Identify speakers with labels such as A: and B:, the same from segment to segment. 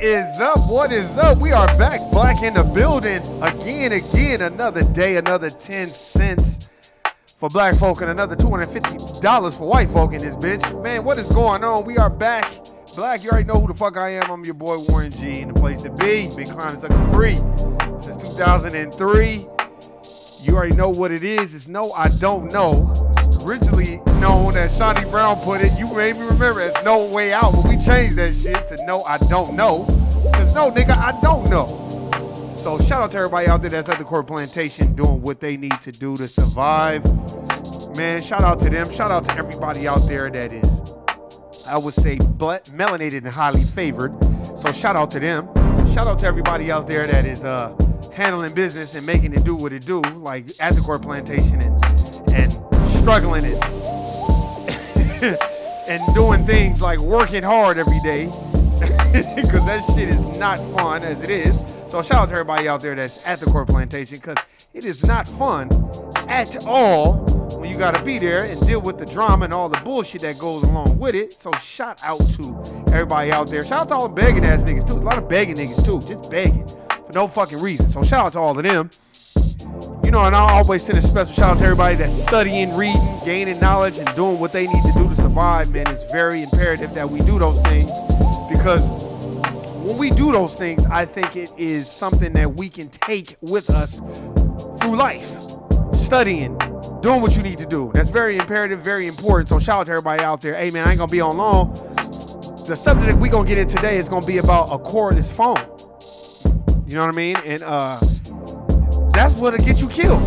A: is up? What is up? We are back, Black in the building. Again, another day, another 10 cents for black folk and another $250 for white folk in this bitch. Man, what is going on? We are back. Black, you already know who the fuck I am. I'm your boy Warren G, and the place to be. Been climbing sucker free since 2003. You already know what it is. It's No, I Don't Know. Originally known as Shawnee Brown put it, you made me remember, it's No Way Out, but we changed that shit to No, I Don't Know. Because no, nigga, I don't know. So shout out to everybody out there that's at the Court Plantation doing what they need to do to survive. Man, shout out to them. Shout out to everybody out there that is, I would say, melanated and highly favored. So shout out to them. Shout out to everybody out there that is handling business and making it do what it do, like at the Court Plantation and struggling it and doing things like working hard every day because that shit is not fun as it is. So shout out to everybody out there that's at the Court Plantation, because it is not fun at all when you gotta be there and deal with the drama and all the bullshit that goes along with it. So shout out to everybody out there. Shout out to all the begging ass niggas too. There's a lot of begging niggas too, just begging for no fucking reason. So shout out to all of them. You know, and I always send a special shout out to everybody that's studying, reading, gaining knowledge, and doing what they need to do to survive, man. It's very imperative that we do those things, because when we do those things, I think it is something that we can take with us through life. Studying, doing what you need to do. That's very imperative, very important. So shout out to everybody out there. Hey, man, I ain't going to be on long. The subject that we're going to get in today is going to be about a cordless phone. You know what I mean? And that's what'll get you killed.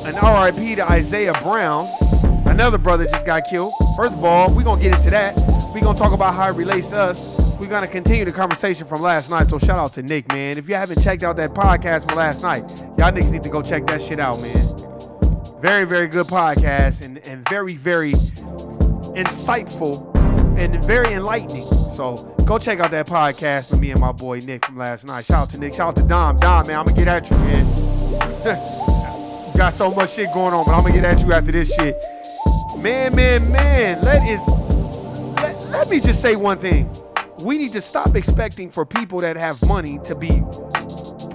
A: An RIP to Isaiah Brown. Another brother just got killed. First of all, we're going to get into that. We're going to talk about how it relates to us. We're going to continue the conversation from last night. So shout out to Nick, man. If you haven't checked out that podcast from last night, y'all niggas need to go check that shit out, man. Very, very good podcast and very, very insightful and very enlightening. So go check out that podcast with me and my boy Nick from last night. Shout out to Nick. Shout out to Dom. Dom, man, I'm going to get at you, man. Got so much shit going on, but I'm going to get at you after this shit. Man. Let me just say one thing. We need to stop expecting for people that have money to be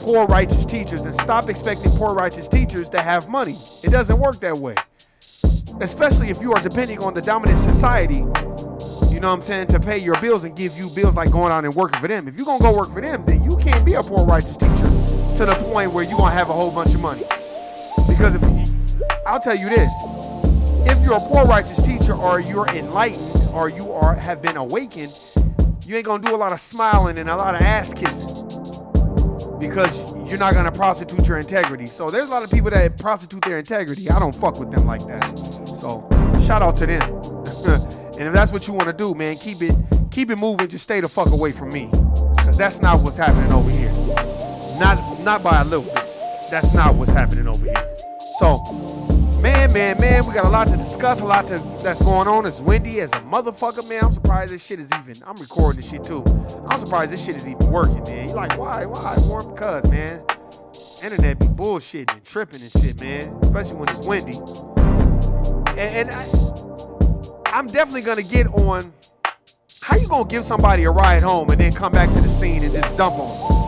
A: poor righteous teachers, and stop expecting poor righteous teachers to have money. It doesn't work that way. Especially if you are depending on the dominant society, you know what I'm saying, to pay your bills and give you bills like going out and working for them. If you're going to go work for them, then you can't be a poor righteous teacher to the point where you're going to have a whole bunch of money. Because I'll tell you this, if you're a poor righteous teacher, or you're enlightened, or you have been awakened, you ain't going to do a lot of smiling and a lot of ass kissing, because you're not going to prostitute your integrity. So there's a lot of people that prostitute their integrity. I don't fuck with them like that. So shout out to them. And if that's what you want to do, man, keep it moving. Just stay the fuck away from me, because that's not what's happening over here. Not by a little bit. That's not what's happening over here. So, man, we got a lot to discuss, that's going on. It's windy as a motherfucker, man. I'm surprised this shit is even, I'm recording this shit too. I'm surprised this shit is even working, man. You're like, why? Warren? Because, man, internet be bullshitting and tripping and shit, man, especially when it's windy. And I'm definitely going to get on, how you going to give somebody a ride home and then come back to the scene and just dump on them?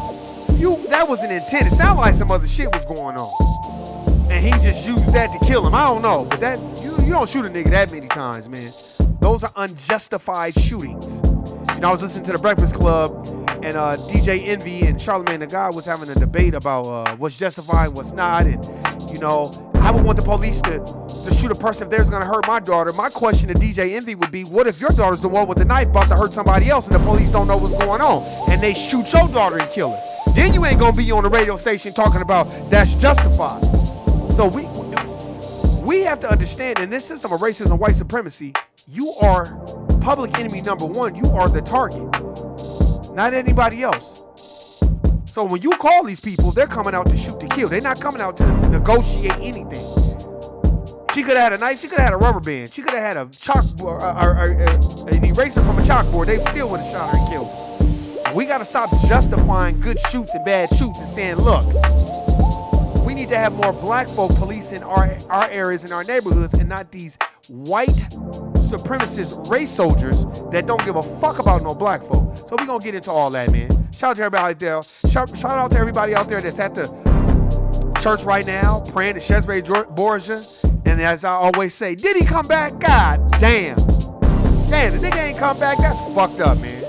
A: That was an intent. It sounded like some other shit was going on, and he just used that to kill him. I don't know, but that you don't shoot a nigga that many times, man. Those are unjustified shootings. You know, I was listening to the Breakfast Club, and DJ Envy and Charlamagne the God was having a debate about what's justified, what's not, and you know, I would want the police to shoot a person if they're going to hurt my daughter. My question to DJ Envy would be, what if your daughter's the one with the knife about to hurt somebody else and the police don't know what's going on, and they shoot your daughter and kill her? Then you ain't going to be on the radio station talking about that's justified. So we have to understand, in this system of racism and white supremacy, you are public enemy number one. You are the target, not anybody else. So when you call these people, they're coming out to shoot to kill. They're not coming out to negotiate anything. She could have had a knife. She could have had a rubber band. She could have had a chalkboard, or an eraser from a chalkboard. They still would have shot her and killed her. We got to stop justifying good shoots and bad shoots and saying, look, we need to have more black folk policing our areas and our neighborhoods, and not these white supremacist race soldiers that don't give a fuck about no black folk. So we gonna get into all that, man. Shout out to everybody out there. Shout out to everybody out there that's at the church right now, praying to Cesare Borgia. And as I always say, did he come back? God damn. Damn, the nigga ain't come back. That's fucked up, man.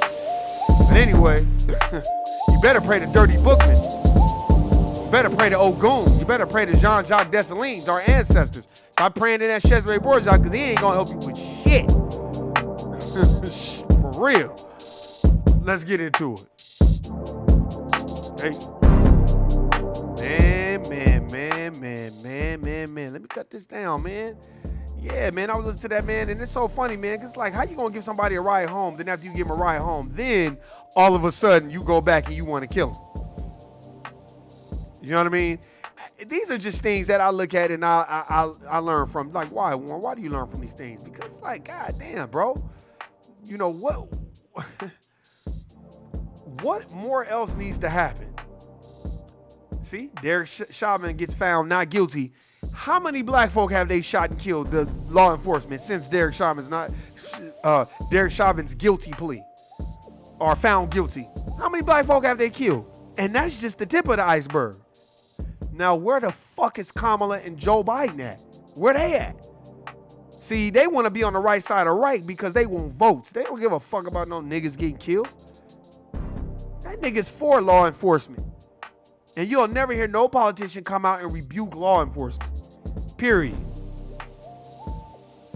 A: But anyway, you better pray to Dirty Bookman. You better pray to Ogun. You better pray to Jean-Jacques Dessalines, our ancestors. Stop praying to that Cesare Borgia because he ain't gonna help you with shit. For real. Let's get into it. Hey. Man. Let me cut this down, man. Yeah, man, I was listening to that, man, and it's so funny, man, because, like, how you gonna give somebody a ride home, then after you give him a ride home, then all of a sudden you go back and you want to kill him? You know what I mean? These are just things that I look at and I learn from. Like, why, Warren? Why do you learn from these things? Because, like, goddamn, bro. You know, what more else needs to happen? See, Derek Chauvin gets found not guilty. How many black folk have they shot and killed, the law enforcement, since Derek Chauvin's guilty plea or found guilty? How many black folk have they killed? And that's just the tip of the iceberg. Now, where the fuck is Kamala and Joe Biden at? Where they at? See, they want to be on the right side of right because they want votes. They don't give a fuck about no niggas getting killed. That nigga's for law enforcement. And you'll never hear no politician come out and rebuke law enforcement. Period.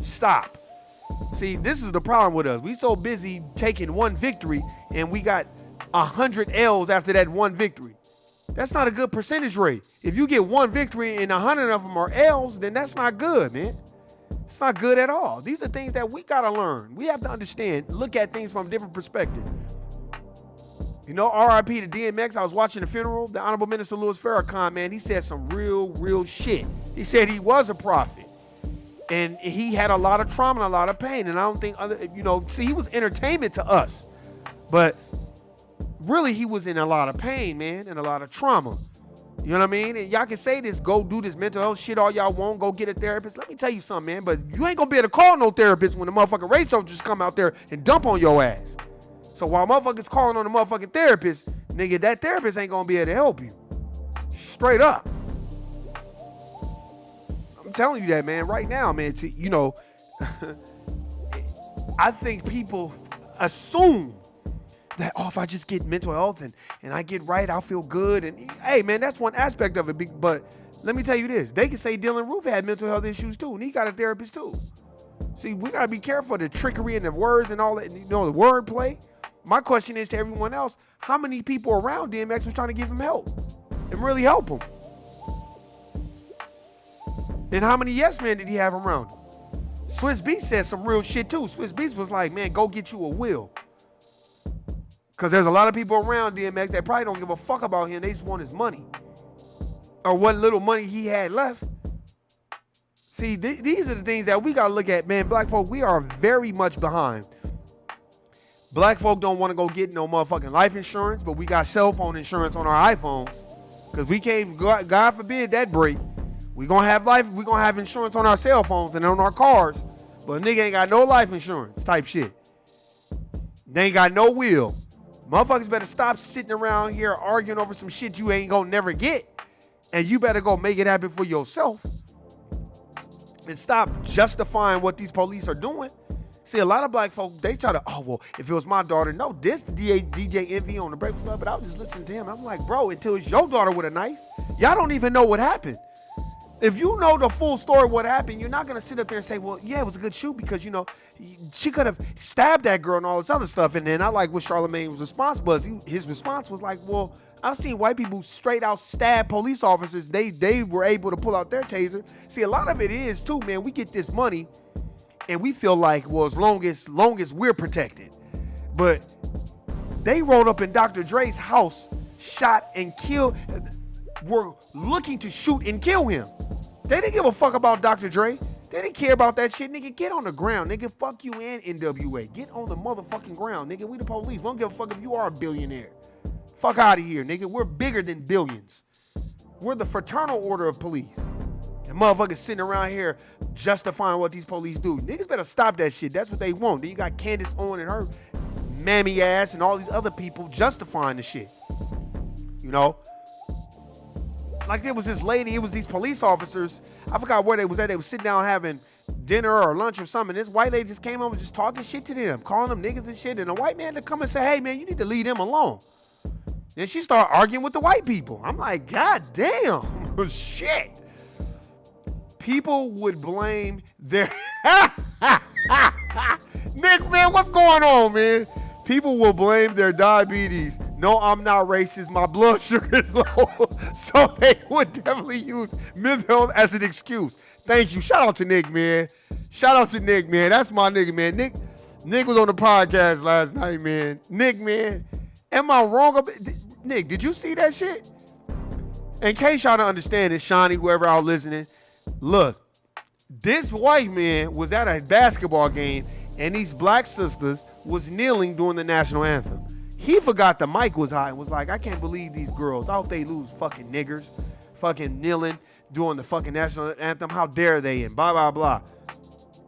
A: Stop. See, this is the problem with us. We so busy taking one victory and we got 100 L's after that one victory. That's not a good percentage rate. If you get one victory and 100 of them are L's, then that's not good, man. It's not good at all. These are things that we got to learn. We have to understand, look at things from a different perspective. You know, RIP to DMX. I was watching the funeral. The Honorable Minister Louis Farrakhan, man, he said some real shit. He said he was a prophet. And he had a lot of trauma and a lot of pain. And I don't think see, he was entertainment to us. But really, he was in a lot of pain, man, and a lot of trauma. You know what I mean? And y'all can say this, go do this mental health shit all y'all want, go get a therapist. Let me tell you something, man, but you ain't gonna be able to call no therapist when the motherfucking race soldiers come out there and dump on your ass. So while motherfuckers calling on the motherfucking therapist, nigga, that therapist ain't gonna be able to help you. Straight up. I'm telling you that, man, right now, man. I think people assume that, if I just get mental health and I get right, I'll feel good. And hey, man, that's one aspect of it. But let me tell you this. They can say Dylan Roof had mental health issues too, and he got a therapist too. See, we got to be careful of the trickery and the words and all that, the wordplay. My question is to everyone else, how many people around DMX was trying to give him help and really help him? And how many yes men did he have around him? Swiss Beats said some real shit too. Swiss Beats was like, man, go get you a will. Because there's a lot of people around DMX that probably don't give a fuck about him. They just want his money. Or what little money he had left. See, these are the things that we got to look at, man. Black folk, we are very much behind. Black folk don't want to go get no motherfucking life insurance, but we got cell phone insurance on our iPhones. Because we can't, God forbid that break. We're going to have insurance on our cell phones and on our cars. But a nigga ain't got no life insurance type shit. They ain't got no will. Motherfuckers better stop sitting around here arguing over some shit you ain't gonna never get. And you better go make it happen for yourself. And stop justifying what these police are doing. See, a lot of black folks, they try to, if it was my daughter. No, this DJ Envy on the Breakfast Club, but I was just listening to him. I'm like, bro, until it's your daughter with a knife, y'all don't even know what happened. If you know the full story of what happened, you're not going to sit up there and say, well, yeah, it was a good shoot because, she could have stabbed that girl and all this other stuff. And then I like what Charlamagne's response was. His response was like, well, I've seen white people straight out stab police officers. They were able to pull out their taser. See, a lot of it is, too, man, we get this money and we feel like, well, as long as we're protected. But they rolled up in Dr. Dre's house, shot and killed, were looking to shoot and kill him. They didn't give a fuck about Dr. Dre. They didn't care about that shit. Nigga, get on the ground. Nigga, fuck you and NWA. Get on the motherfucking ground. Nigga, we the police. We don't give a fuck if you are a billionaire. Fuck out of here, nigga. We're bigger than billions. We're the fraternal order of police. And motherfuckers sitting around here justifying what these police do. Niggas better stop that shit. That's what they want. Then you got Candace Owen and her mammy ass and all these other people justifying the shit. You know? Like there was this lady, it was these police officers. I forgot where they was at. They was sitting down having dinner or lunch or something. This white lady just came over just talking shit to them, calling them niggas and shit. And a white man to come and say, hey man, you need to leave them alone. Then she started arguing with the white people. I'm like, God damn, shit. People would blame their Nick, man, what's going on, man? People will blame their diabetes. No, I'm not racist. My blood sugar is low. So they would definitely use mental health as an excuse. Thank you. Shout out to Nick, man. Shout out to Nick, man. That's my nigga, man. Nick was on the podcast last night, man. Nick, man. Am I wrong? Nick, did you see that shit? In case y'all don't understand it, Shawnee, whoever out listening, look, this white man was at a basketball game and these black sisters was kneeling during the national anthem. He forgot the mic was high and was like, I can't believe these girls. I hope they lose, fucking niggers. Fucking kneeling during the fucking national anthem. How dare they? And blah, blah, blah.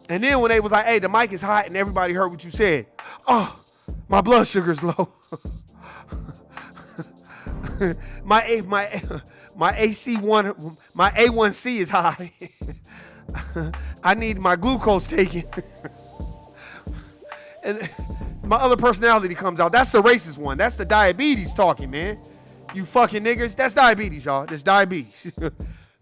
A: And then when they was like, hey, the mic is hot and everybody heard what you said. Oh, my blood sugar's low. my A1C is high. I need my glucose taken. And my other personality comes out. That's the racist one. That's the diabetes talking, man. You fucking niggers. That's diabetes, y'all. That's diabetes.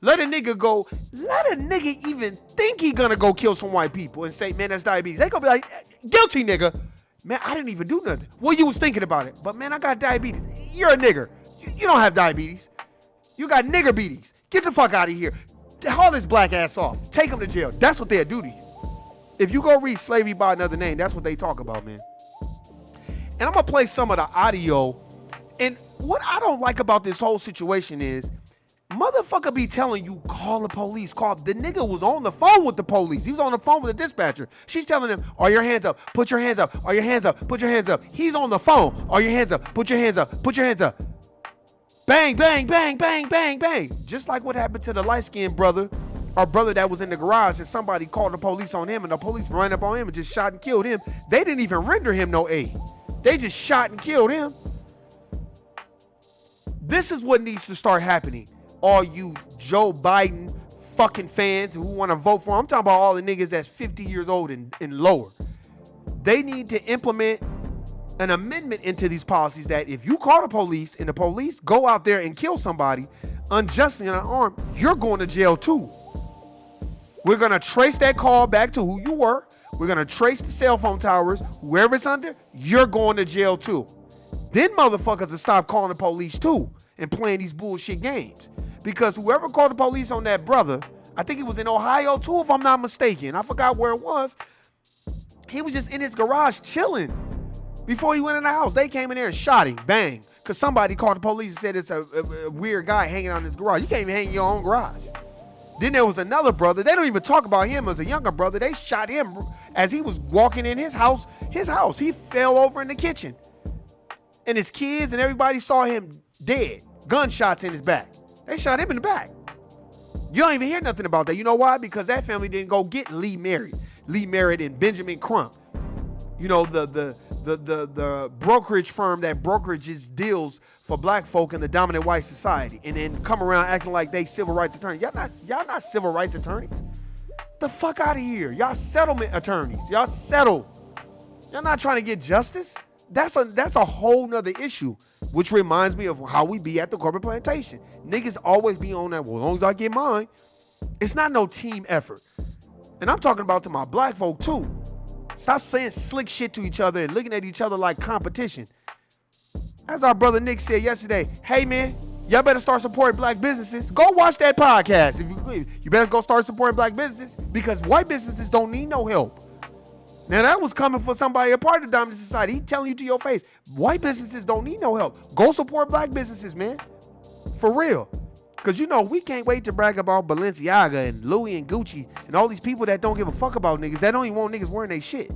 A: Let a nigga even think he gonna go kill some white people and say, man, that's diabetes. They gonna be like, guilty nigga. Man, I didn't even do nothing. Well, you was thinking about it. But man, I got diabetes. You're a nigger. You don't have diabetes. You got nigger beaties. Get the fuck out of here. Haul this black ass off. Take him to jail. That's what they'll do to you. If you go read Slavery by Another Name, that's what they talk about, man. And I'm going to play some of the audio. And what I don't like about this whole situation is motherfucker be telling you, call the police. The nigga was on the phone with the police. He was on the phone with the dispatcher. She's telling him, are your hands up? Put your hands up. Are your hands up? Put your hands up. He's on the phone. Are your hands up? Put your hands up. Put your hands up. Bang, bang, bang, bang, bang, bang. Just like what happened to the light-skinned brother, our brother that was in the garage, and somebody called the police on him, and the police ran up on him and just shot and killed him. They didn't even render him no aid. They just shot and killed him. This is what needs to start happening. All you Joe Biden fucking fans who want to vote for him. I'm talking about all the niggas that's 50 years old and lower. They need to implement an amendment into these policies that if you call the police and the police go out there and kill somebody unjustly and unarmed, you're going to jail too. We're going to trace that call back to who you were. We're going to trace the cell phone towers. Whoever it's under, you're going to jail too. Then motherfuckers will stop calling the police too and playing these bullshit games. Because whoever called the police on that brother, I think it was in Ohio too, if I'm not mistaken. I forgot where it was. He was just in his garage chilling before he went in the house. They came in there and shot him, bang. Because somebody called the police and said it's a weird guy hanging out in his garage. You can't even hang in your own garage. Then there was another brother. They don't even talk about him as a younger brother. They shot him as he was walking in his house. He fell over in the kitchen. And his kids and everybody saw him dead. Gunshots in his back. They shot him in the back. You don't even hear nothing about that. You know why? Because that family didn't go get Lee Merritt and Benjamin Crump. You know, the brokerage firm that brokerages deals for black folk in the dominant white society, and then come around acting like they civil rights attorneys. Y'all not civil rights attorneys. The fuck out of here. Y'all settlement attorneys. Y'all settle. Y'all not trying to get justice. That's a whole nother issue, which reminds me of how we be at the corporate plantation. Niggas always be on that, well, as long as I get mine. It's not no team effort. And I'm talking about to my black folk too. Stop saying slick shit to each other and looking at each other like competition. As our brother Nick said yesterday, hey man, y'all better start supporting black businesses. Go watch that podcast. You better go start supporting black businesses because white businesses don't need no help. Now that was coming for somebody a part of the dominant society. He telling you to your face, white businesses don't need no help. Go support black businesses, man. For real. Because you know, we can't wait to brag about Balenciaga and Louis and Gucci and all these people that don't give a fuck about niggas. That don't even want niggas wearing their shit.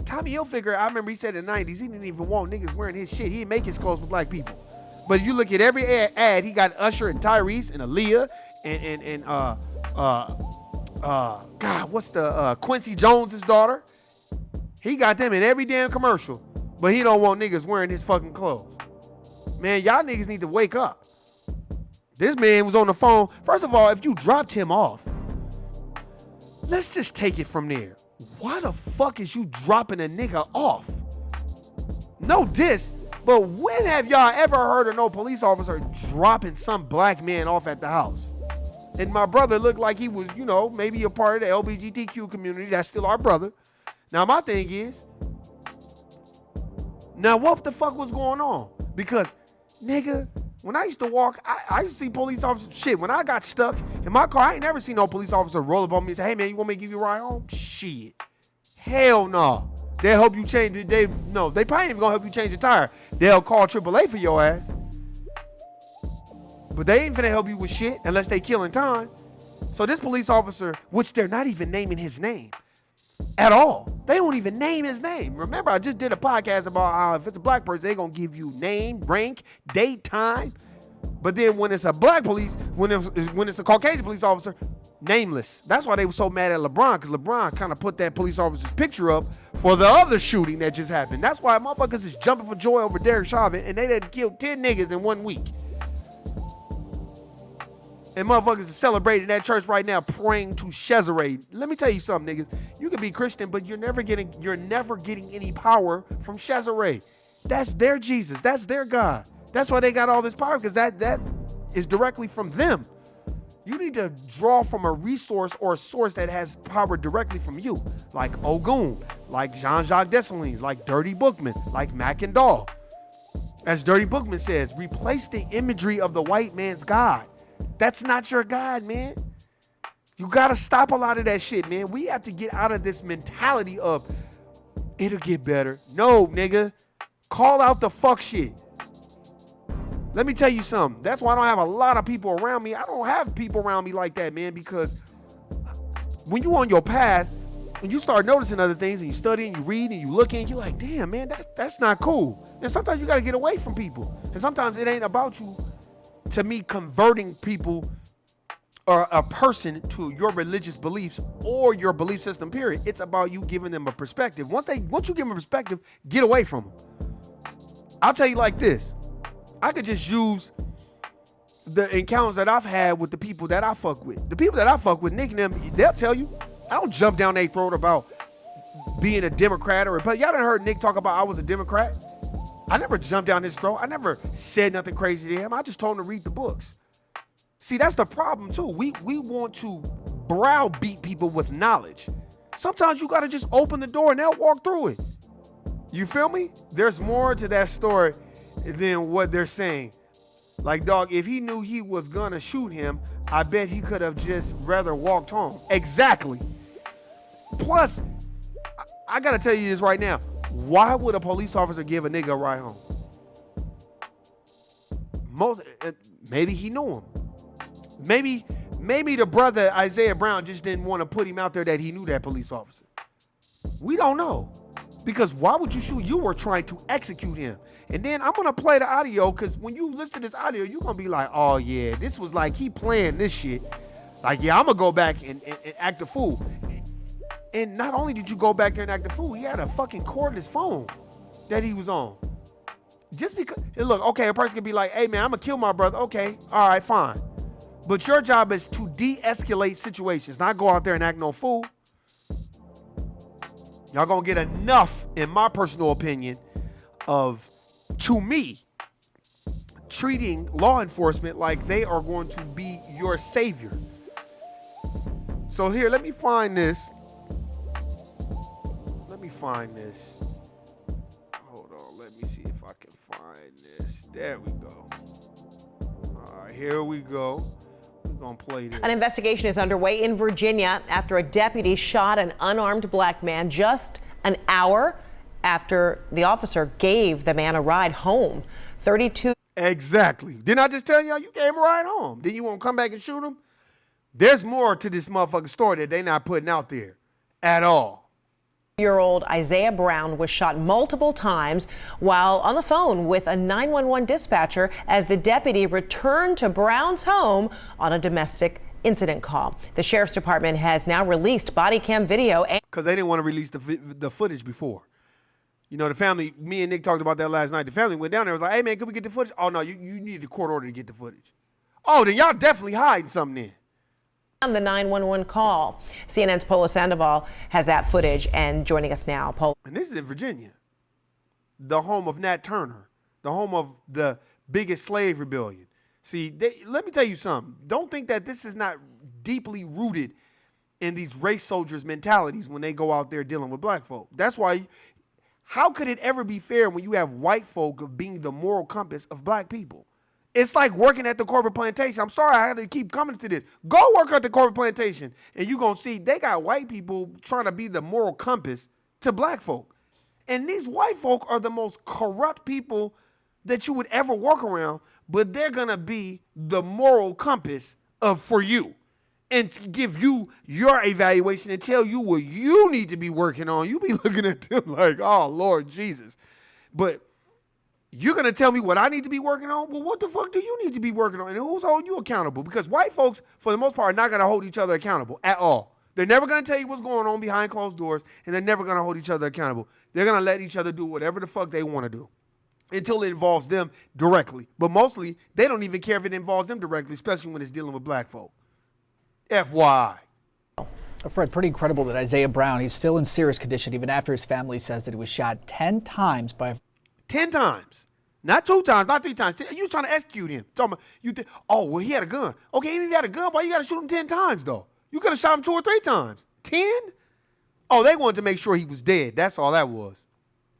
A: Tommy Hilfiger, I remember he said in the 90s, he didn't even want niggas wearing his shit. He didn't make his clothes for black people. But you look at every ad, he got Usher and Tyrese and Aaliyah and God, what's the Quincy Jones's daughter? He got them in every damn commercial, but he don't want niggas wearing his fucking clothes. Man, y'all niggas need to wake up. This man was on the phone. First of all, if you dropped him off, let's just take it from there. Why the fuck is you dropping a nigga off? No diss, but when have y'all ever heard of no police officer dropping some black man off at the house? And my brother looked like he was, you know, maybe a part of the LGBTQ community. That's still our brother. Now, my thing is, now what the fuck was going on? Because, nigga, when I used to walk, I used to see police officers. Shit, when I got stuck in my car, I ain't never seen no police officer roll up on me and say, hey, man, you want me to give you a ride home? Shit. Hell no. They'll help you change it. They probably ain't even gonna help you change the tire. They'll call AAA for your ass. But they ain't finna help you with shit unless they killing time. So this police officer, which they're not even naming his name at all. They don't even name his name. Remember, I just did a podcast about how if it's a black person, they're gonna give you name, rank, date, time. But then when it's a black police, when it's a Caucasian police officer, nameless. That's why they were so mad at LeBron, because LeBron kind of put that police officer's picture up for the other shooting that just happened. That's why motherfuckers is jumping for joy over Derek Chauvin, and they done killed 10 niggas in 1 week. And motherfuckers are celebrating that church right now, praying to Cesare. Let me tell you something, niggas. You can be Christian, but you're never getting any power from Cesare. That's their Jesus. That's their God. That's why they got all this power, because that is directly from them. You need to draw from a resource or a source that has power directly from you, like Ogun, like Jean-Jacques Dessalines, like Dirty Bookman, like Mac and Dahl. As Dirty Bookman says, replace the imagery of the white man's God. That's not your God, man. You gotta stop a lot of that shit, man. We have to get out of this mentality of it'll get better. No, nigga. Call out the fuck shit. Let me tell you something. That's why I don't have a lot of people around me. I don't have people around me like that, man, because when you on your path and you start noticing other things and you study and you read and you look and you're like, damn, man, that's not cool. And sometimes you got to get away from people. And sometimes it ain't about you, to me, converting people or a person to your religious beliefs or your belief system, period. It's about you giving them a perspective. Once you give them a perspective, get away from them. I'll tell you like this. I could just use the encounters that I've had with the people that I fuck with. The people that I fuck with, Nick and them, they'll tell you. I don't jump down their throat about being a Democrat but y'all done heard Nick talk about I was a Democrat. I never jumped down his throat. I never said nothing crazy to him. I just told him to read the books. See, that's the problem too. We want to browbeat people with knowledge. Sometimes you gotta just open the door and they'll walk through it. You feel me? There's more to that story than what they're saying. Like, dog, if he knew he was gonna shoot him, I bet he could have just rather walked home. Exactly. Plus, I gotta tell you this right now. Why would a police officer give a nigga a ride home? Maybe he knew him. Maybe the brother Isaiah Brown just didn't want to put him out there that he knew that police officer. We don't know. Because why would you shoot? You were trying to execute him. And then I'm going to play the audio, because when you listen to this audio, you're going to be like, oh, yeah, this was like he playing this shit. Like, yeah, I'm going to go back and act a fool. And not only did you go back there and act a fool, he had a fucking cordless phone that he was on. Just because, and look, okay, a person could be like, hey, man, I'm going to kill my brother. Okay, all right, fine. But your job is to de-escalate situations, not go out there and act no fool. Y'all gonna get enough, in my personal opinion, of, to me, treating law enforcement like they are going to be your savior. So here, let me find this. Hold on, let me see if I can find this. There we go. All right, here we go. We're gonna play this.
B: An investigation is underway in Virginia after a deputy shot an unarmed black man just an hour after the officer gave the man a ride home. 32.
A: Exactly. Didn't I just tell y'all you gave him a ride home? Then you won't come back and shoot him? There's more to this motherfucking story that they not putting out there at all.
B: Year-old Isaiah Brown was shot multiple times while on the phone with a 911 dispatcher as the deputy returned to Brown's home on a domestic incident call. The sheriff's department has now released body cam video
A: because they didn't want to release the footage before. You know, the family, me and Nick talked about that last night. The family went down there and was like, hey, man, could we get the footage? Oh, no, you need the court order to get the footage. Oh, then y'all definitely hiding something then.
B: on the 911 call. CNN's Polo Sandoval has that footage and joining us now. Polo.
A: And this is in Virginia, the home of Nat Turner, the home of the biggest slave rebellion. See, let me tell you something. Don't think that this is not deeply rooted in these race soldiers' mentalities when they go out there dealing with black folk. That's why, how could it ever be fair when you have white folk of being the moral compass of black people? It's like working at the corporate plantation. I'm sorry I had to keep coming to this. Go work at the corporate plantation and you're going to see they got white people trying to be the moral compass to black folk. And these white folk are the most corrupt people that you would ever work around, but they're going to be the moral compass for you and give you your evaluation and tell you what you need to be working on. You be looking at them like, oh, Lord Jesus. But you're going to tell me what I need to be working on? Well, what the fuck do you need to be working on? And who's holding you accountable? Because white folks, for the most part, are not going to hold each other accountable at all. They're never going to tell you what's going on behind closed doors, and they're never going to hold each other accountable. They're going to let each other do whatever the fuck they want to do until it involves them directly. But mostly, they don't even care if it involves them directly, especially when it's dealing with black folk. FYI.
C: Fred, pretty incredible that Isaiah Brown, he's still in serious condition even after his family says that he was shot 10 times by a
A: 10 times. Not 2 times, not 3 times. You trying to execute him. Talking about, you think, oh, well, he had a gun. Okay, even if he had a gun, why you got to shoot him 10 times, though? You could have shot him 2 or 3 times. 10? Oh, they wanted to make sure he was dead. That's all that was.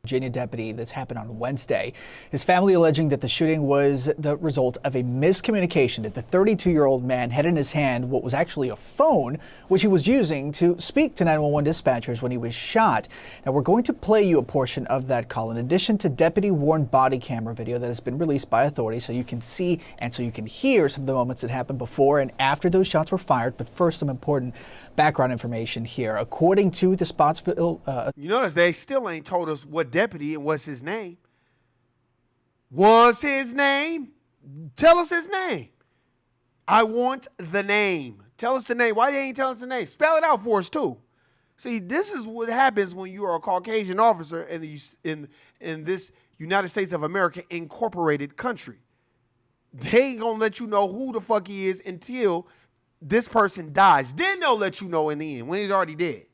C: Virginia deputy. This happened on Wednesday. His family alleging that the shooting was the result of a miscommunication, that the 32-year-old man had in his hand what was actually a phone, which he was using to speak to 911 dispatchers when he was shot. Now, we're going to play you a portion of that call in addition to deputy-worn body camera video that has been released by authorities so you can see and so you can hear some of the moments that happened before and after those shots were fired. But first, some important background information here. According to the Spotsville...
A: You notice they still ain't told us what deputy and what's his name. What's his name? Tell us his name. I want the name. Tell us the name. Why they ain't telling us the name? Spell it out for us too. See, this is what happens when you are a Caucasian officer in this United States of America incorporated country. They ain't gonna let you know who the fuck he is until this person dies. Then they'll let you know in the end when he's already dead.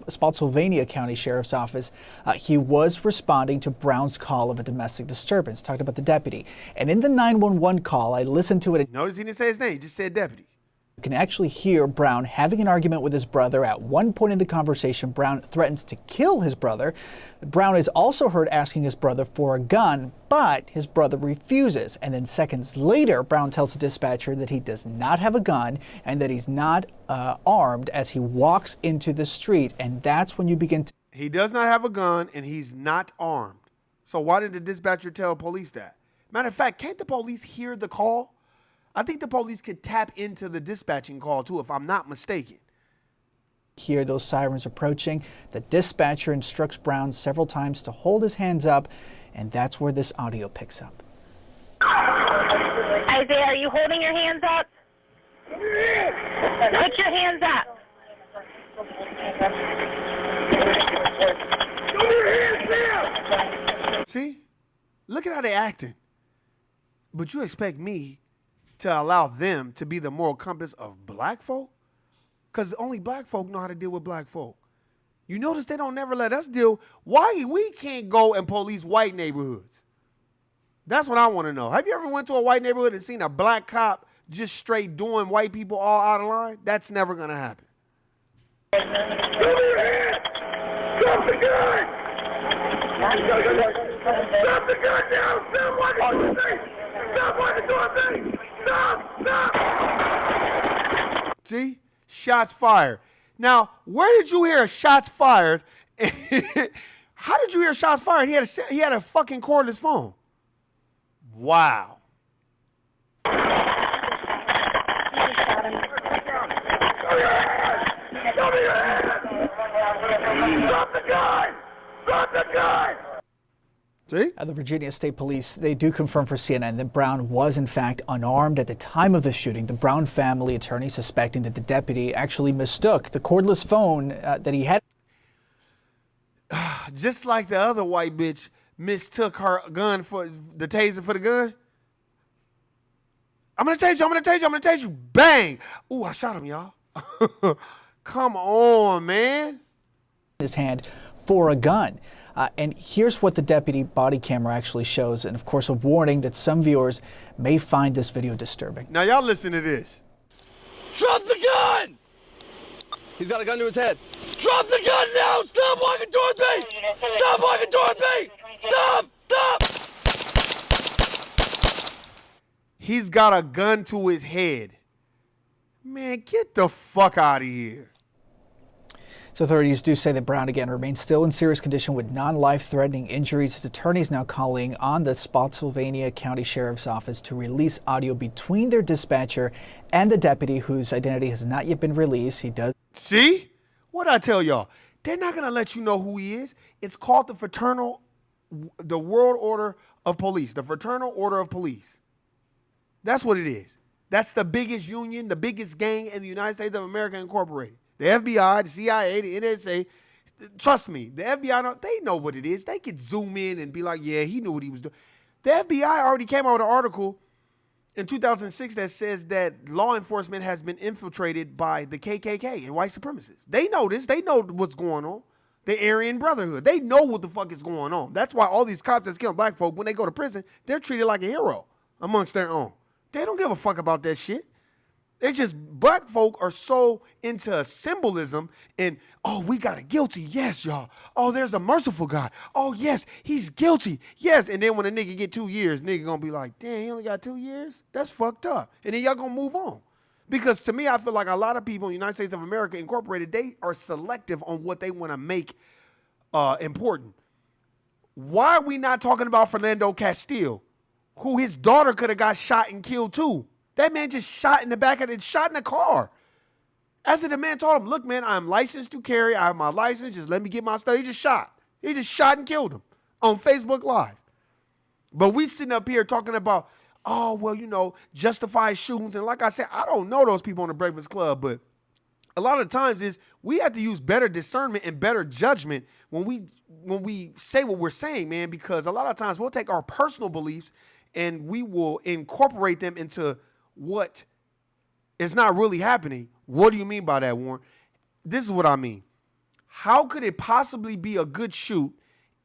C: Spotsylvania County Sheriff's Office, he was responding to Brown's call of a domestic disturbance, talked about the deputy. And in the 911 call, I listened to it.
A: Notice he didn't say his name, he just said deputy.
C: You can actually hear Brown having an argument with his brother. At one point in the conversation, Brown threatens to kill his brother. Brown is also heard asking his brother for a gun, but his brother refuses. And then seconds later, Brown tells the dispatcher that he does not have a gun and that he's not armed as he walks into the street. And that's when you begin to...
A: He does not have a gun and he's not armed. So why did the dispatcher tell police that? Matter of fact, can't the police hear the call? I think the police could tap into the dispatching call too, if I'm not mistaken.
C: Hear those sirens approaching. The dispatcher instructs Brown several times to hold his hands up, and that's where this audio picks up.
D: Isaiah, are you holding your hands up? Put your hands up.
A: See? Look at how they acting. But you expect me to allow them to be the moral compass of black folk? Because only black folk know how to deal with black folk. You notice they don't never let us deal. Why we can't go and police white neighborhoods? That's what I want to know. Have you ever went to a white neighborhood and seen a black cop just straight doing white people all out of line? That's never going to happen.
E: Drop your hand! Drop the gun! Drop the gun down! Stop walking to the thing! Stop walking to the thing! Stop! Stop!
A: See? Shots fired. Now, where did you hear shots fired? How did you hear shots fired? He had a fucking cordless phone. Wow.
E: Drop the gun! Drop the gun!
A: See?
C: The Virginia State Police, they do confirm for CNN that Brown was in fact unarmed at the time of the shooting. The Brown family attorney suspecting that the deputy actually mistook the cordless phone that he had.
A: Just like the other white bitch mistook her gun for the taser for the gun. I'm gonna tase you, I'm gonna tase you, I'm gonna tase you. Bang! Ooh, I shot him, y'all. Come on, man.
C: His hand for a gun. And here's what the deputy body camera actually shows. And of course, a warning that some viewers may find this video disturbing.
A: Now y'all listen to this.
F: Drop the gun! He's got a gun to his head. Drop the gun now! Stop walking towards me! Stop walking towards me! Stop! Stop!
A: He's got a gun to his head. Man, get the fuck out of here.
C: So authorities do say that Brown again remains still in serious condition with non-life-threatening injuries. His attorney is now calling on the Spotsylvania County Sheriff's Office to release audio between their dispatcher and the deputy, whose identity has not yet been released. He does.
A: See? What'd I tell y'all? They're not gonna let you know who he is. It's called the World Order of Police, the Fraternal Order of Police. That's what it is. That's the biggest union, the biggest gang in the United States of America Incorporated. The FBI, the CIA, the NSA, trust me, the FBI, they know what it is. They could zoom in and be like, yeah, he knew what he was doing. The FBI already came out with an article in 2006 that says that law enforcement has been infiltrated by the KKK and white supremacists. They know this. They know what's going on. The Aryan Brotherhood. They know what the fuck is going on. That's why all these cops that's killing black folk, when they go to prison, they're treated like a hero amongst their own. They don't give a fuck about that shit. It's just black folk are so into symbolism and, oh, we got a guilty. Yes, y'all. Oh, there's a merciful God. Oh, yes, he's guilty. Yes. And then when a nigga get 2 years, nigga gonna be like, damn, he only got 2 years? That's fucked up. And then y'all gonna move on. Because to me, I feel like a lot of people in the United States of America Incorporated, they are selective on what they want to make important. Why are we not talking about Philando Castile, who his daughter could have got shot and killed too? That man just shot in the back of it, shot in the car. After the man told him, look, man, I'm licensed to carry. I have my license. Just let me get my stuff. He just shot. He just shot and killed him on Facebook Live. But we sitting up here talking about, oh, well, you know, justified shootings. And like I said, I don't know those people on the Breakfast Club, but a lot of times is we have to use better discernment and better judgment when we say what we're saying, man, because a lot of times we'll take our personal beliefs and we will incorporate them into what is not really happening. What do you mean by that, Warren? This is what I mean. How could it possibly be a good shoot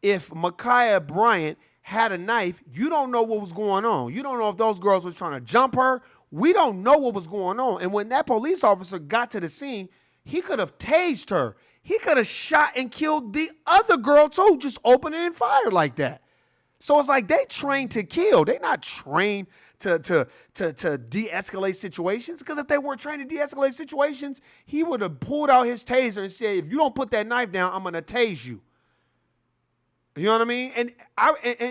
A: if Ma'Khia Bryant had a knife? You don't know what was going on. You don't know if those girls were trying to jump her. We don't know what was going on. And when that police officer got to the scene, he could have tased her. He could have shot and killed the other girl too, just opening and fire like that. So it's like they trained to kill. They're not trained to de-escalate situations. Because if they were trained to de-escalate situations, he would have pulled out his taser and said, if you don't put that knife down, I'm going to tase you. You know what I mean? And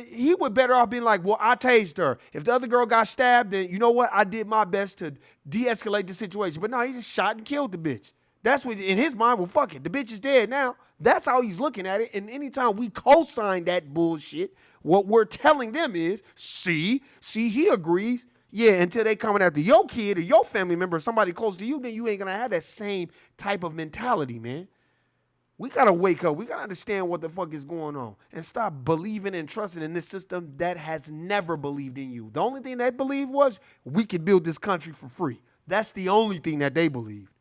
A: he would better off being like, well, I tased her. If the other girl got stabbed, then you know what? I did my best to de-escalate the situation. But no, he just shot and killed the bitch. That's what, in his mind, well, fuck it. The bitch is dead now. That's how he's looking at it. And anytime we co-sign that bullshit, what we're telling them is, see, he agrees. Yeah, until they coming after your kid or your family member or somebody close to you, then you ain't going to have that same type of mentality, man. We got to wake up. We got to understand what the fuck is going on and stop believing and trusting in this system that has never believed in you. The only thing they believed was we could build this country for free. That's the only thing that they believed.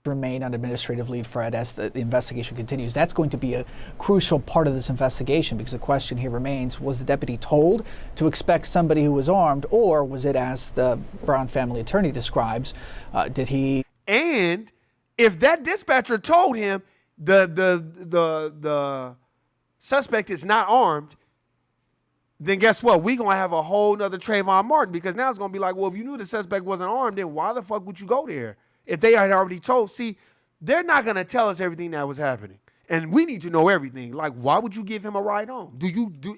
C: Remain on administrative leave, Fred, as the investigation continues. That's going to be a crucial part of this investigation because the question here remains, was the deputy told to expect somebody who was armed, or was it, as the Brown family attorney describes, did he? And
A: if that dispatcher told him the suspect is not armed, then guess what? We're going to have a whole nother Trayvon Martin, because now it's going to be like, well, if you knew the suspect wasn't armed, then why the fuck would you go there? If they had already told, see, they're not going to tell us everything that was happening. And we need to know everything. Like, why would you give him a ride home?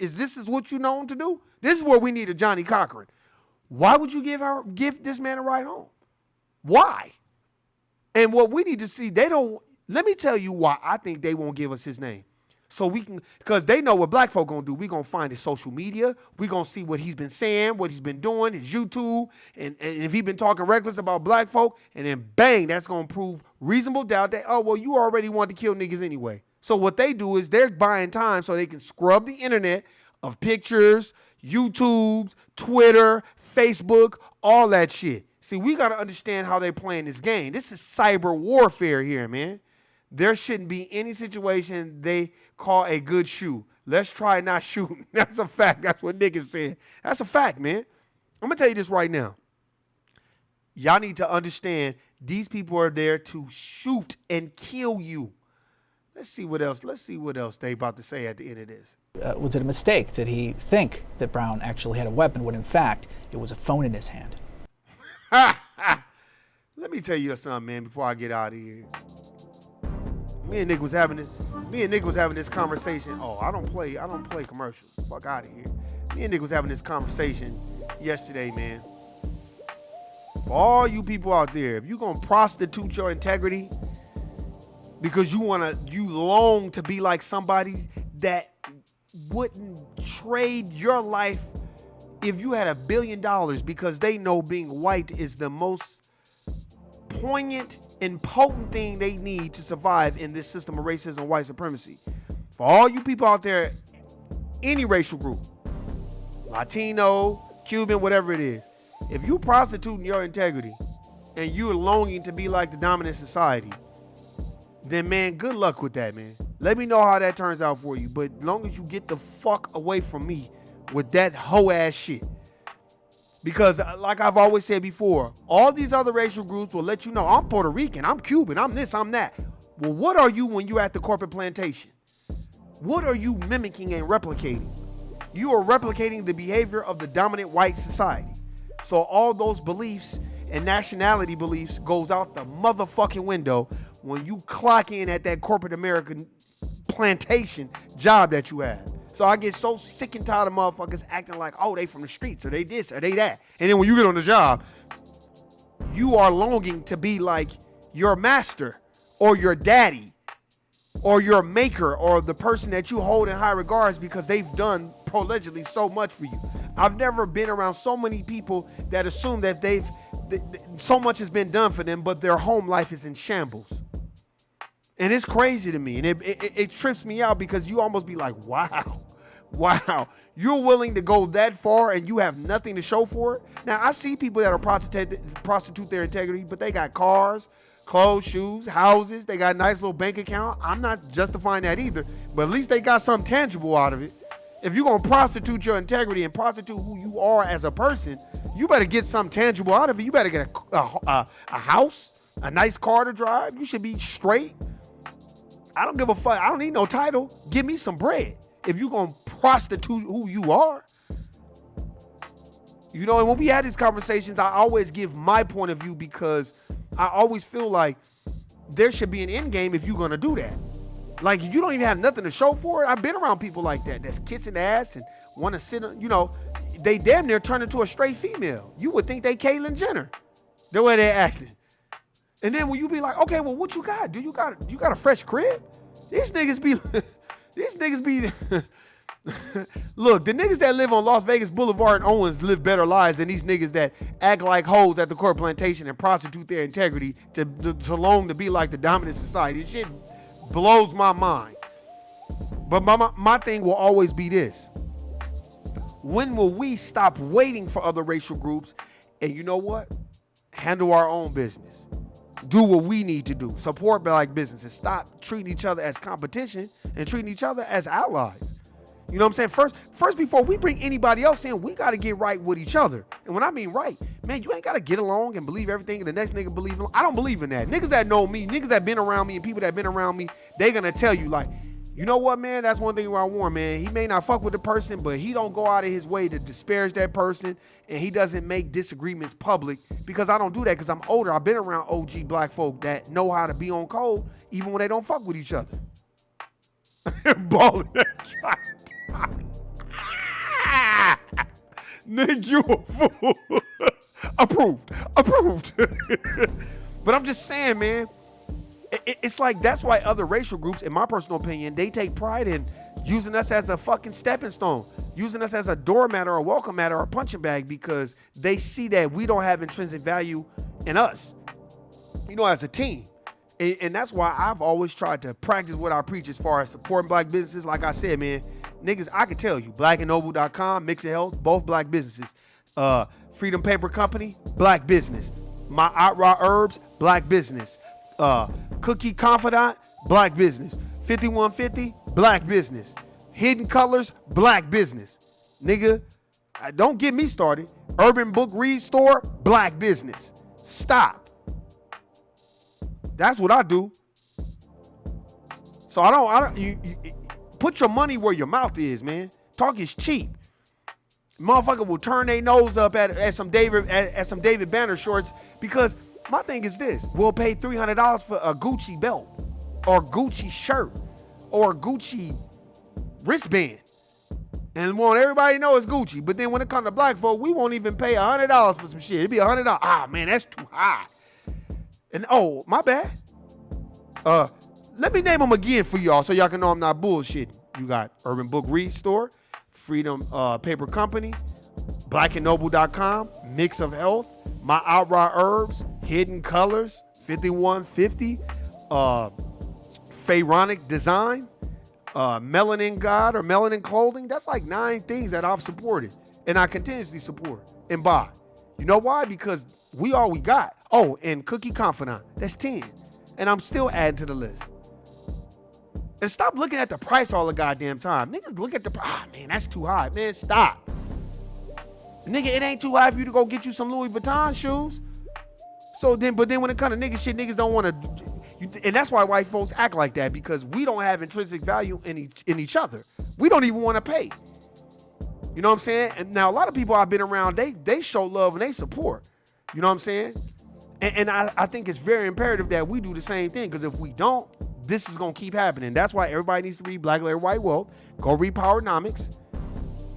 A: Is this what you known to do? This is where we need a Johnny Cochran. Why would you give this man a ride home? Why? And what we need to see, Let me tell you why I think they won't give us his name. So we can, because they know what black folk gonna do. We gonna find his social media. We gonna see what he's been saying, what he's been doing, his YouTube, and if he been talking reckless about black folk, and then bang, that's gonna prove reasonable doubt that, oh, well, you already wanted to kill niggas anyway. So what they do is they're buying time so they can scrub the internet of pictures, YouTubes, Twitter, Facebook, all that shit. See, we gotta understand how they're playing this game. This is cyber warfare here, man. There shouldn't be any situation they call a good shoe. Let's try not shooting. That's a fact. That's what Nick is saying. That's a fact, man. I'm going to tell you this right now. Y'all need to understand these people are there to shoot and kill you. Let's see what else. Let's see what else they about to say at the end of this.
C: Was it a mistake? Did he think that Brown actually had a weapon when in fact it was a phone in his hand?
A: Let me tell you something, man, before I get out of here. Me and Nick was having this conversation. Oh, I don't play commercials. Fuck out of here. Me and Nick was having this conversation yesterday, man. For all you people out there, if you're gonna prostitute your integrity because you long to be like somebody that wouldn't trade your life if you had $1 billion because they know being white is the most poignant and potent thing they need to survive in this system of racism and white supremacy. For all you people out there, any racial group, Latino, Cuban, whatever it is, if you prostituting your integrity and you're longing to be like the dominant society, then man, good luck with that, man. Let me know how that turns out for you. But as long as you get the fuck away from me with that hoe ass shit. Because like I've always said before, all these other racial groups will let you know, I'm Puerto Rican, I'm Cuban, I'm this, I'm that. Well, what are you when you're at the corporate plantation? What are you mimicking and replicating? You are replicating the behavior of the dominant white society. So all those beliefs and nationality beliefs goes out the motherfucking window when you clock in at that corporate American plantation job that you have. So I get so sick and tired of motherfuckers acting like, oh, they from the streets, or they this, or they that. And then when you get on the job, you are longing to be like your master or your daddy or your maker or the person that you hold in high regards because they've done allegedly so much for you. I've never been around so many people that assume that so much has been done for them, but their home life is in shambles. And it's crazy to me. And it trips me out because you almost be like, wow, you're willing to go that far and you have nothing to show for it. Now, I see people that are prostitute their integrity, but they got cars, clothes, shoes, houses. They got a nice little bank account. I'm not justifying that either, but at least they got something tangible out of it. If you're going to prostitute your integrity and prostitute who you are as a person, you better get something tangible out of it. You better get a house, a nice car to drive. You should be straight. I don't give a fuck. I don't need no title. Give me some bread. If you're going to prostitute who you are. You know, and when we had these conversations, I always give my point of view because I always feel like there should be an end game if you're going to do that. Like, you don't even have nothing to show for it. I've been around people like that that's kissing ass and want to sit on, you know, they damn near turn into a straight female. You would think they Caitlyn Jenner, the way they're acting. And then when you be like, okay, well, what you got? You got a fresh crib? These niggas be, look, the niggas that live on Las Vegas Boulevard and Owens live better lives than these niggas that act like hoes at the court plantation and prostitute their integrity to long to be like the dominant society. Shit blows my mind. But my thing will always be this. When will we stop waiting for other racial groups and, you know what, handle our own business? Do what we need to do. Support black businesses. Stop treating each other as competition and treating each other as allies. You know what I'm saying? First, before we bring anybody else in, we got to get right with each other. And when I mean right, man, you ain't got to get along and believe everything the next nigga believes in. I don't believe in that. Niggas that know me, niggas that been around me and people that been around me, they going to tell you like, you know what, man? That's one thing where I warn, man. He may not fuck with the person, but he don't go out of his way to disparage that person, and he doesn't make disagreements public because I don't do that because I'm older. I've been around OG black folk that know how to be on code even when they don't fuck with each other. Balling that shot. Nick, you a fool. Approved. But I'm just saying, man, It's like that's why other racial groups, in my personal opinion, they take pride in using us as a fucking stepping stone, using us as a doormat or a welcome mat or a punching bag, because they see that we don't have intrinsic value in us, as a team. And that's why I've always tried to practice what I preach as far as supporting black businesses. Like I said, man, niggas, I can tell you, blackandnoble.com, Mix of Health, both black businesses. Freedom Paper Company, black business. My Outright Herbs, black business. Cookie Confidant, black business. 5150, black business. Hidden Colors, black business. Nigga, don't get me started. Urban Book Read Store, black business. Stop. That's what I do. So you put your money where your mouth is, man. Talk is cheap. Motherfucker will turn their nose up at some David Banner shorts, because my thing is this: we'll pay $300 for a Gucci belt or Gucci shirt or Gucci wristband, and want everybody to know it's Gucci. But then when it comes to black folk, we won't even pay $100 for some shit. It'd be $100. Ah, man, that's too high. And oh, my bad. Let me name them again for y'all so y'all can know I'm not bullshitting. You got Urban Book Read Store, Freedom Paper Company, blackandnoble.com, Mix of Health, My Outright Herbs, Hidden Colors, 5150, Pharaonic Designs, Melanin God or Melanin Clothing. That's like 9 things that I've supported and I continuously support and buy. You know why? Because we all we got. Oh, and Cookie Confidant, that's 10. And I'm still adding to the list. And stop looking at the price all the goddamn time. Niggas look at the price. Ah, man, that's too high. Man, stop. Nigga, it ain't too high for you to go get you some Louis Vuitton shoes. But then when it comes to nigga shit, niggas don't want to. And that's why white folks act like that, because we don't have intrinsic value in each other. We don't even want to pay. You know what I'm saying? And now a lot of people I've been around, they show love and they support. You know what I'm saying? And I think it's very imperative that we do the same thing, because if we don't, this is going to keep happening. That's why everybody needs to read Black Letter White Wealth. Go read Powernomics.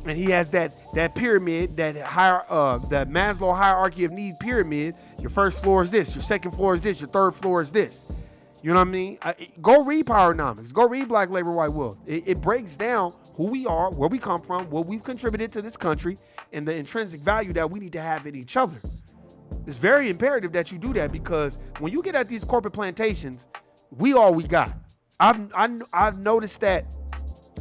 A: And he has that pyramid, that Maslow hierarchy of need pyramid. Your first floor is this, your second floor is this, your third floor is this. You know what I mean? Go read Powernomics. Go read Black Labor White Wealth. It breaks down who we are, where we come from, what we've contributed to this country, and the intrinsic value that we need to have in each other. It's very imperative that you do that, because when you get at these corporate plantations, we all we got. I've noticed that,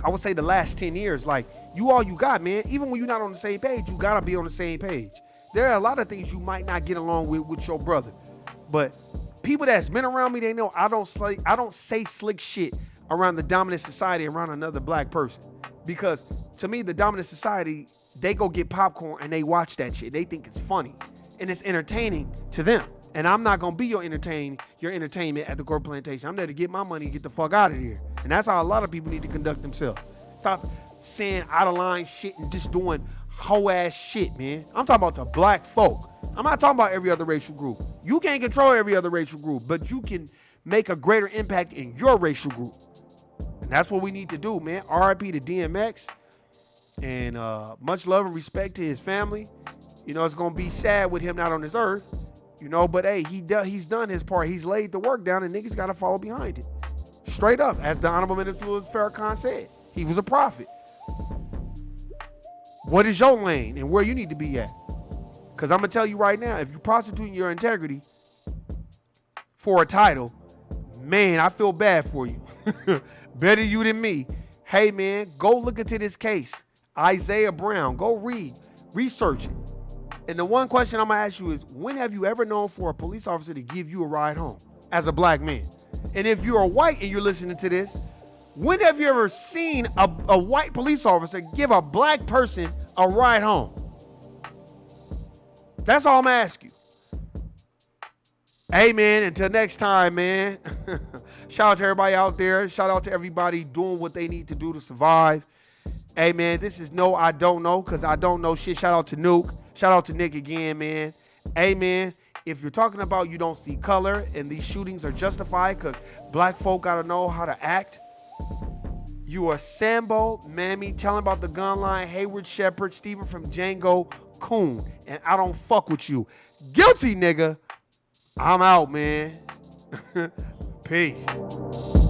A: I would say the last 10 years, like, you all you got, man. Even when you're not on the same page, you gotta be on the same page. There are a lot of things you might not get along with your brother, but people that's been around me, they know I don't say slick shit around the dominant society, around another black person, because to me, the dominant society, they go get popcorn and they watch that shit. They think it's funny and it's entertaining to them. And I'm not gonna be your entertainment at the corporate plantation. I'm there to get my money and get the fuck out of here. And that's how a lot of people need to conduct themselves. Stop saying out of line shit and just doing hoe ass shit, man. I'm talking about the black folk. I'm not talking about every other racial group. You can't control every other racial group, but you can make a greater impact in your racial group. And that's what we need to do, man. RIP to DMX. And much love and respect to his family. You know, it's gonna be sad with him not on this earth. You know, but hey, he's done his part. He's laid the work down, and niggas gotta follow behind it. Straight up, as the Honorable Minister Louis Farrakhan said, he was a prophet. What is your lane and where you need to be at? Because I'm gonna tell you right now, if you're prostituting your integrity for a title, man, I feel bad for you. Better you than me. Hey, man, go look into this case. Isaiah Brown, go research it. And the one question I'm gonna ask you is, when have you ever known for a police officer to give you a ride home as a black man? And if you're a white and you're listening to this, when have you ever seen a white police officer give a black person a ride home? That's all I'm gonna ask you. Hey, man, until next time, man. Shout out to everybody out there. Shout out to everybody doing what they need to do to survive. Hey, man, this is No I Don't Know, because I don't know shit. Shout out to Nuke. Shout out to Nick again, man. Hey, man, if you're talking about you don't see color and these shootings are justified because black folk got to know how to act, you are Sambo, Mammy, telling about the gun line, Hayward Shepherd, Steven from Django, Coon, and I don't fuck with you. Guilty, nigga. I'm out, man. Peace. Peace.